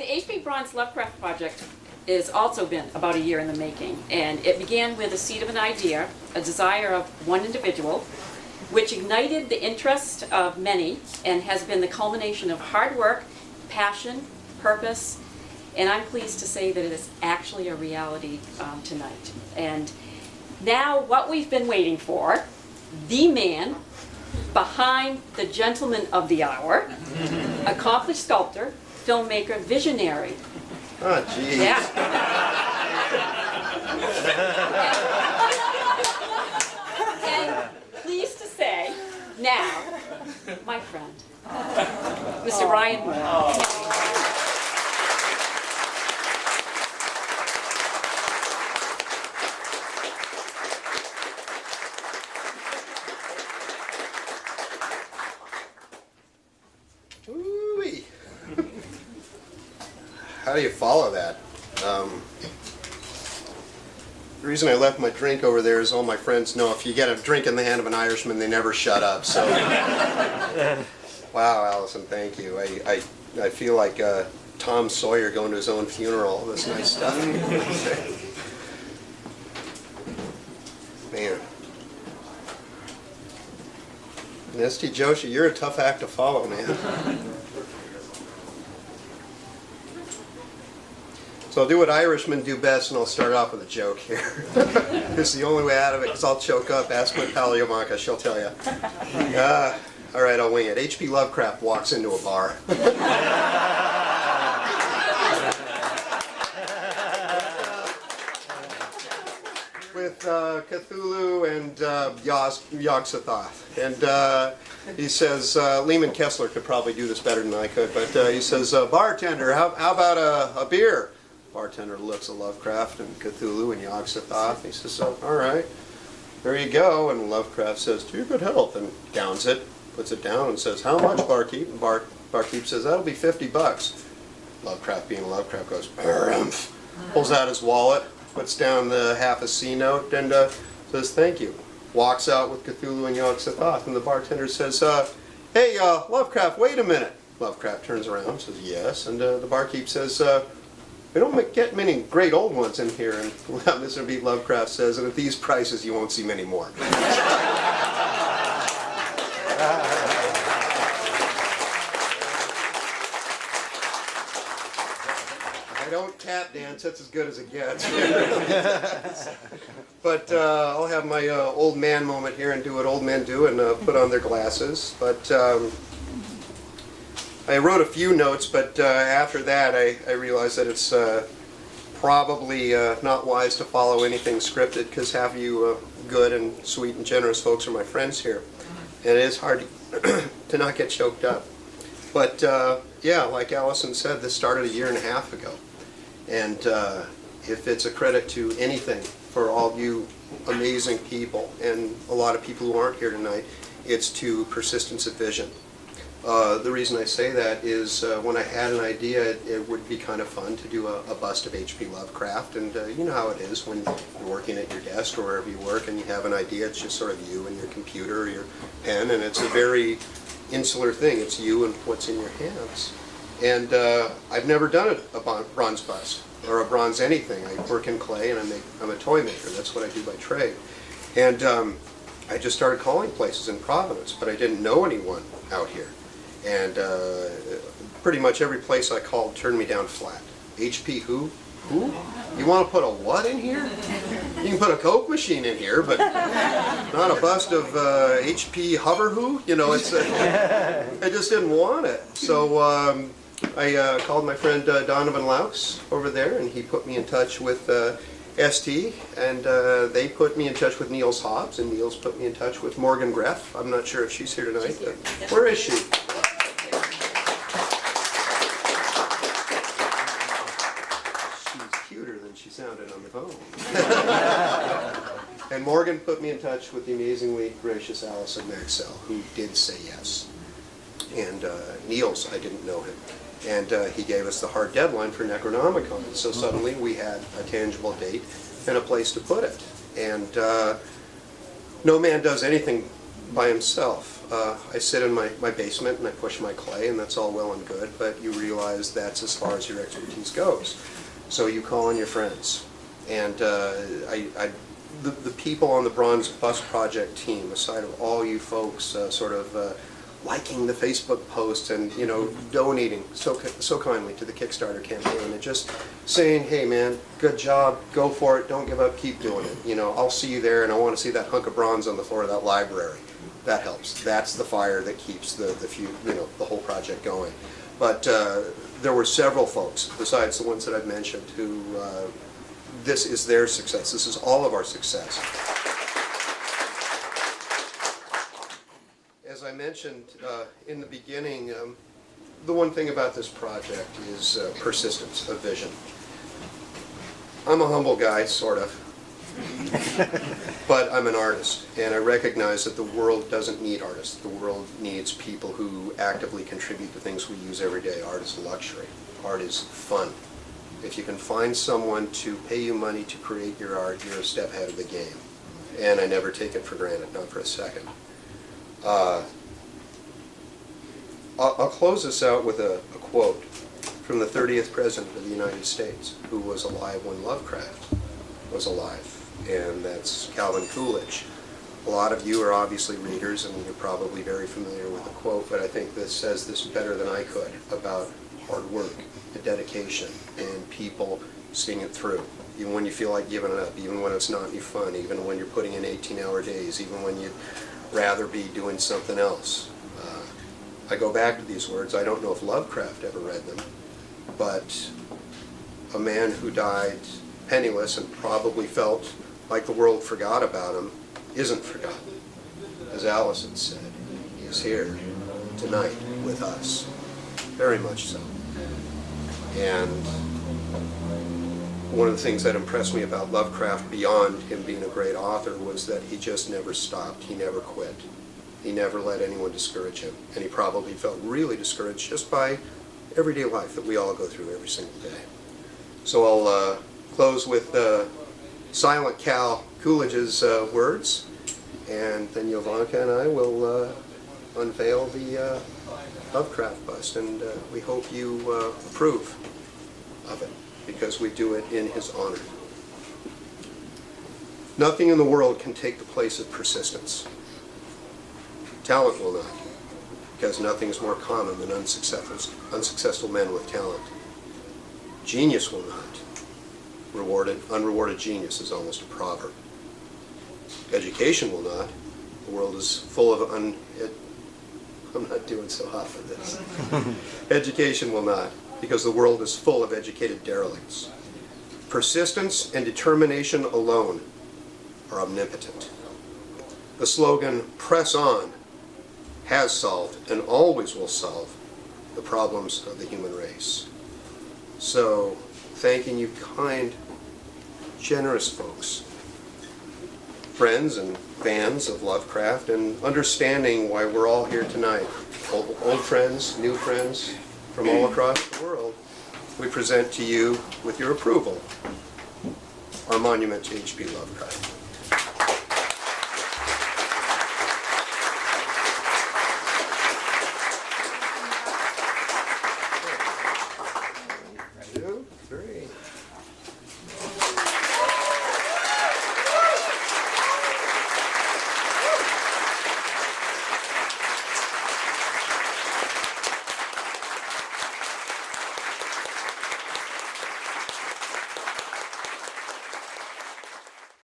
the H.P. Braun's Lovecraft project has also been about a year in the making, and it began with a seed of an idea, a desire of one individual, which ignited the interest of many and has been the culmination of hard work, passion, purpose, and I'm pleased to say that it is actually a reality tonight. And now what we've been waiting for, the man behind the gentleman of the hour, accomplished sculptor, filmmaker, visionary. Oh, geez. Yeah. And pleased to say, now, my friend, Mr. Bryan Moore. Ooh-wee. How do you follow that? The reason I left my drink over there is all my friends know if you get a drink in the hand of an Irishman, they never shut up. So, wow, Allison, thank you. I feel like Tom Sawyer going to his own funeral. All this nice stuff. Man. Nesty Joshi, you're a tough act to follow, man. So I'll do what Irishmen do best, and I'll start off with a joke here. This is the only way out of it, because I'll choke up. Ask my pal Jovanka, she'll tell you. All right, I'll wing it. H.P. Lovecraft walks into a bar. With Cthulhu and Yog-Sothoth. And he says, Lehman Kessler could probably do this better than I could, but he says, bartender, how about a beer? Bartender looks at Lovecraft and Cthulhu and Yog-Sothoth. He says, all right, there you go. And Lovecraft says, to your good health, and downs it, puts it down and says, how much, barkeep? And barkeep says, that'll be $50. Lovecraft, being Lovecraft, goes, pulls out his wallet, puts down the half a C note, and says, thank you. Walks out with Cthulhu and Yog-Sothoth, and the bartender says, hey, Lovecraft, wait a minute. Lovecraft turns around, says, yes, and the barkeep says, we don't get many great old ones in here, and Mr. B. Lovecraft says, and at these prices, you won't see many more. I don't tap dance, that's as good as it gets. But I'll have my old man moment here and do what old men do and put on their glasses. But I wrote a few notes, but after that I realized that it's probably not wise to follow anything scripted, because half of you good and sweet and generous folks are my friends here. And it is hard to not get choked up. But yeah, like Allison said, this started a year and a half ago. And if it's a credit to anything for all you amazing people, and a lot of people who aren't here tonight, it's to persistence of vision. The reason I say that is when I had an idea, it would be kind of fun to do a bust of H.P. Lovecraft, and you know how it is when you're working at your desk or wherever you work and you have an idea. It's just sort of you and your computer or your pen, and it's a very insular thing. It's you and what's in your hands. And I've never done a bronze bust or a bronze anything. I work in clay, and I'm a toy maker. That's what I do by trade. And I just started calling places in Providence, but I didn't know anyone out here. And pretty much every place I called turned me down flat. HP who? Who? You want to put a what in here? You can put a Coke machine in here, but not a bust of HP Hover who? You know, it's I just didn't want it. So I called my friend Donovan Laux over there, and he put me in touch with ST, and they put me in touch with Niels Hobbs, and Niels put me in touch with Morgan Greff. I'm not sure if she's here tonight. She's here. Yep. Where is she? She sounded on the phone. And Morgan put me in touch with the amazingly gracious Alison Maxell, who did say yes. And Niels, I didn't know him. And he gave us the hard deadline for Necronomicon. So suddenly we had a tangible date and a place to put it. And no man does anything by himself. I sit in my basement and I push my clay, and that's all well and good, but you realize that's as far as your expertise goes. So you call on your friends. And the people on the Bronze Bust Project team, aside of all you folks liking the Facebook post and, you know, donating so kindly to the Kickstarter campaign and just saying, hey man, good job, go for it, don't give up, keep doing it. You know, I'll see you there, and I want to see that hunk of bronze on the floor of that library. That helps. That's the fire that keeps the whole project going. But there were several folks, besides the ones that I've mentioned, who this is their success. This is all of our success. As I mentioned in the beginning, the one thing about this project is persistence of vision. I'm a humble guy, sort of, but I'm an artist, and I recognize that the world doesn't need artists. The world needs people who actively contribute to things we use every day. Art is luxury. Art is fun. If you can find someone to pay you money to create your art, you're a step ahead of the game. And I never take it for granted, not for a second. I'll close this out with a quote from the 30th President of the United States, who was alive when Lovecraft was alive, and that's Calvin Coolidge. A lot of you are obviously readers, and you're probably very familiar with the quote, but I think this says this better than I could about hard work and dedication and people seeing it through, even when you feel like giving it up, even when it's not any fun, even when you're putting in 18-hour days, even when you'd rather be doing something else. I go back to these words. I don't know if Lovecraft ever read them, but a man who died penniless and probably felt like the world forgot about him isn't forgotten. As Alison said, he's here tonight with us, very much so. And one of the things that impressed me about Lovecraft, beyond him being a great author, was that he just never stopped. He never quit. He never let anyone discourage him. And he probably felt really discouraged just by everyday life that we all go through every single day. So I'll close with Silent Cal Coolidge's words, and then Jovanka and I will unveil the Lovecraft bust, and we hope you approve of it, because we do it in his honor. Nothing in the world can take the place of persistence. Talent will not, because nothing is more common than unsuccessful men with talent. Genius will not. Unrewarded genius is almost a proverb. Education will not. The world is full of I'm not doing so hot for this. Education will not, because the world is full of educated derelicts. Persistence and determination alone are omnipotent. The slogan, "Press on," has solved and always will solve the problems of the human race. So, thanking you kind, generous folks, friends and fans of Lovecraft, and understanding why we're all here tonight. Old friends, new friends from all across the world, we present to you, with your approval, our monument to H.P. Lovecraft.